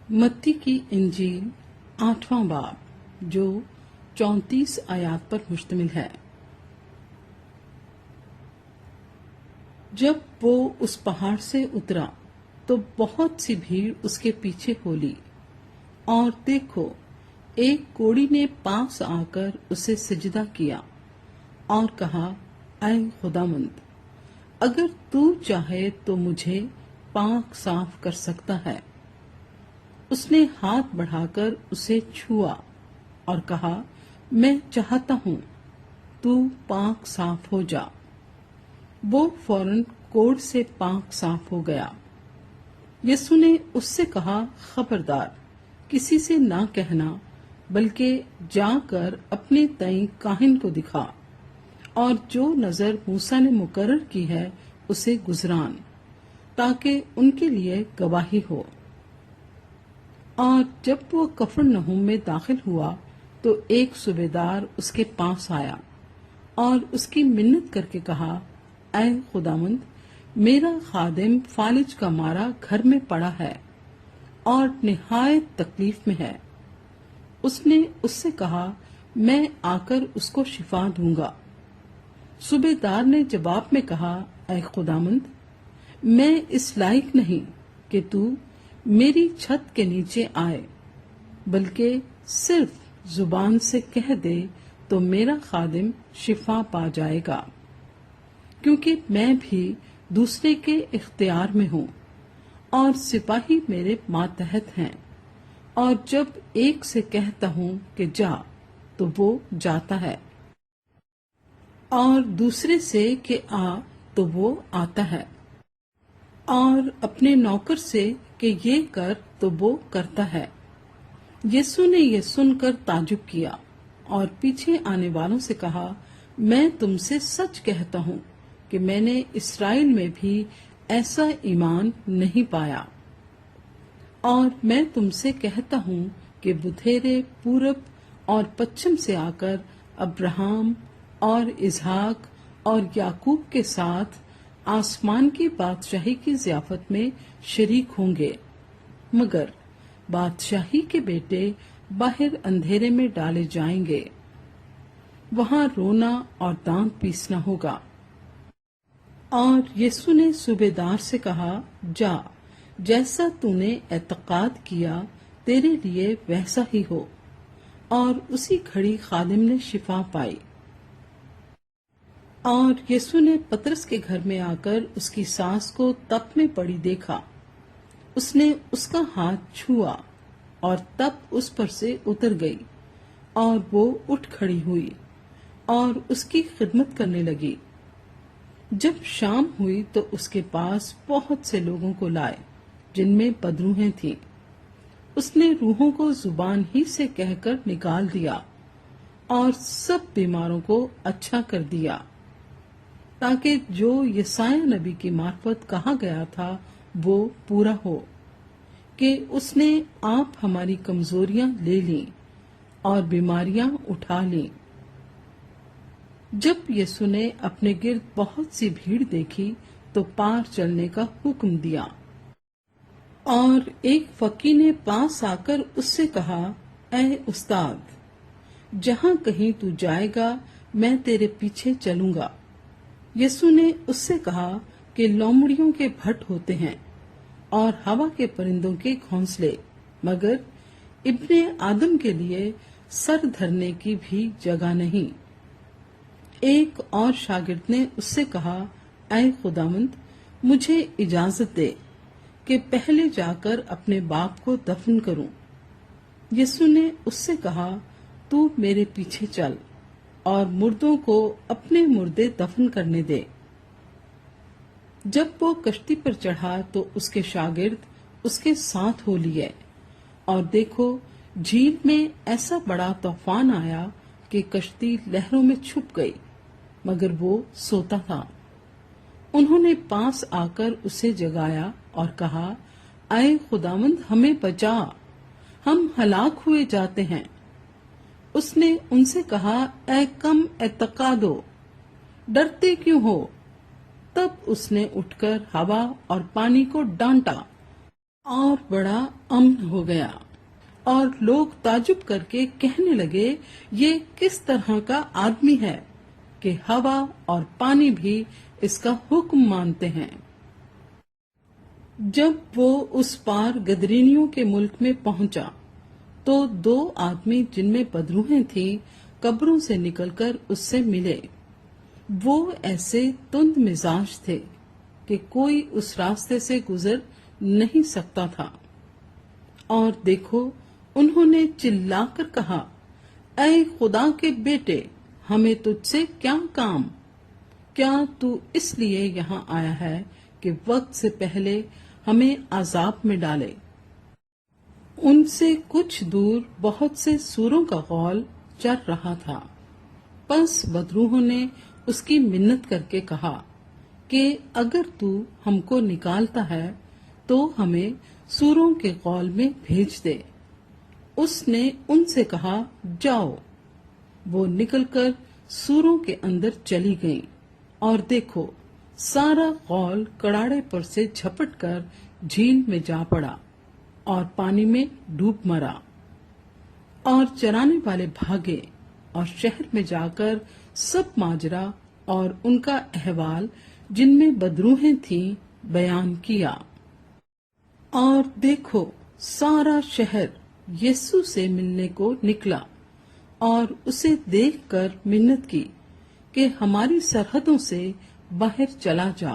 मत्ती की इंजील 8वां बाब जो 34 आयात पर मुश्तमिल है। जब वो उस पहाड़ से उतरा तो बहुत सी भीड़ उसके पीछे हो ली, और देखो, एक कोढ़ी ने पास आकर उसे सिजदा किया और कहा, ऐ खुदावंद, अगर तू चाहे तो मुझे पाक साफ कर सकता है। उसने हाथ बढ़ाकर उसे छुआ और कहा, मैं चाहता हूं, तू पाक साफ हो जा। वो फौरन कोढ़ से पाक साफ हो गया। यीशु ने उससे कहा, खबरदार, किसी से ना कहना, बल्कि जाकर अपने तई काहिन को दिखा, और जो नजर मूसा ने मुकर्रर की है उसे गुजरान, ताकि उनके लिए गवाही हो। और जब वो कफरनहूम में दाखिल हुआ तो एक सूबेदार उसके पास आया और उसकी मिन्नत करके कहा, ऐ खुदावंद, मेरा खादिम फालिज का मारा घर में पड़ा है और निहायत तकलीफ में है। उसने उससे कहा, मैं आकर उसको शिफा दूंगा। सूबेदार ने जवाब में कहा, ऐ खुदावंद, मैं इस लायक नहीं कि तू मेरी छत के नीचे आए, बल्कि सिर्फ जुबान से कह दे तो मेरा खादिम शिफा पा जाएगा, क्योंकि मैं भी दूसरे के इख्तियार में हूँ और सिपाही मेरे मातहत हैं, और जब एक से कहता हूँ कि जा तो वो जाता है, और दूसरे से कि आ तो वो आता है, और अपने नौकर से कि ये कर तो वो करता है। यीशु ने ये सुनकर ताजुब किया और पीछे आने वालों से कहा, मैं तुमसे सच कहता हूँ कि मैंने इस्राएल में भी ऐसा ईमान नहीं पाया। और मैं तुमसे कहता हूँ कि बुधेरे पूरब और पश्चिम से आकर अब्राहम और इसहाक और याकूब के साथ आसमान की बादशाही की ज़ियाफत में शरीक होंगे, मगर बादशाही के बेटे बाहर अंधेरे में डाले जाएंगे, वहां रोना और दांत पीसना होगा। और यीशु ने सूबेदार से कहा, जा, जैसा तूने एतकाद किया तेरे लिए वैसा ही हो। और उसी घड़ी खादिम ने शिफा पाई। और यीशु ने पतरस के घर में आकर उसकी सास को तप में पड़ी देखा। उसने उसका हाथ छुआ और तप उस पर से उतर गई, और वो उठ खड़ी हुई और उसकी खिदमत करने लगी। जब शाम हुई तो उसके पास बहुत से लोगों को लाए जिनमें बदरूहें थीं। उसने रूहों को जुबान ही से कहकर निकाल दिया और सब बीमारों को अच्छा कर दिया, ताकि जो यसाया नबी की मार्फत कहा गया था वो पूरा हो, कि उसने आप हमारी कमजोरियां ले लीं और बीमारियां उठा लीं। जब यीशु ने अपने गिर्द बहुत सी भीड़ देखी तो पार चलने का हुक्म दिया। और एक फकीर ने पास आकर उससे कहा, ऐ उस्ताद, जहां कहीं तू जाएगा मैं तेरे पीछे चलूंगा। यीशु ने उससे कहा कि लोमड़ियों के भट्ट होते हैं और हवा के परिंदों के घोंसले, मगर इब्ने आदम के लिए सर धरने की भी जगह नहीं। एक और शागिर्द ने उससे कहा, ऐ खुदावंद, मुझे इजाजत दे कि पहले जाकर अपने बाप को दफन करूं। यीशु ने उससे कहा, तू मेरे पीछे चल और मुर्दों को अपने मुर्दे दफन करने दे। जब वो कश्ती पर चढ़ा तो उसके शागिर्द उसके साथ हो लिए, और देखो, झील में ऐसा बड़ा तूफान आया कि कश्ती लहरों में छुप गई, मगर वो सोता था। उन्होंने पास आकर उसे जगाया और कहा, ऐ खुदावंद, हमें बचा, हम हलाक हुए जाते हैं। उसने उनसे कहा, ऐ कम एतकादो, डरते क्यों हो? तब उसने उठकर हवा और पानी को डांटा اور بڑا امن ہو گیا، اور لوگ تعجب کر کے کہنے لگے، یہ کس طرح کا آدمی ہے کہ ہوا اور پانی بھی اس کا حکم مانتے ہیں۔ جب وہ اس پار گدرینیوں کے ملک میں پہنچا تو 2 آدمی جن میں بدروہیں تھیں قبروں سے نکل کر اس سے ملے۔ وہ ایسے تند مزاج تھے کہ کوئی اس راستے سے گزر نہیں سکتا تھا، اور دیکھو انہوں نے چلا کر کہا، اے خدا کے بیٹے، ہمیں تجھ سے کیا کام؟ کیا تو اس لیے یہاں آیا ہے کہ وقت سے پہلے ہمیں عذاب میں ڈالے؟ ان سے کچھ دور بہت سے سوروں کا غول چر رہا تھا۔ پس بدروحوں نے اس کی منت کر کے کہا کہ اگر تو ہم کو نکالتا ہے تو ہمیں سوروں کے غول میں بھیج دے۔ اس نے ان سے کہا، جاؤ۔ وہ نکل کر سوروں کے اندر چلی گئیں، اور دیکھو سارا غول کڑاڑے پر سے جھپٹ کر جھیل میں جا پڑا اور پانی میں ڈوب مرا۔ اور چرانے والے بھاگے اور شہر میں جا کر سب ماجرا اور ان کا احوال جن میں بدروہیں تھیں بیان کیا۔ اور دیکھو سارا شہر یسوع سے ملنے کو نکلا اور اسے دیکھ کر منت کی کہ ہماری سرحدوں سے باہر چلا جا۔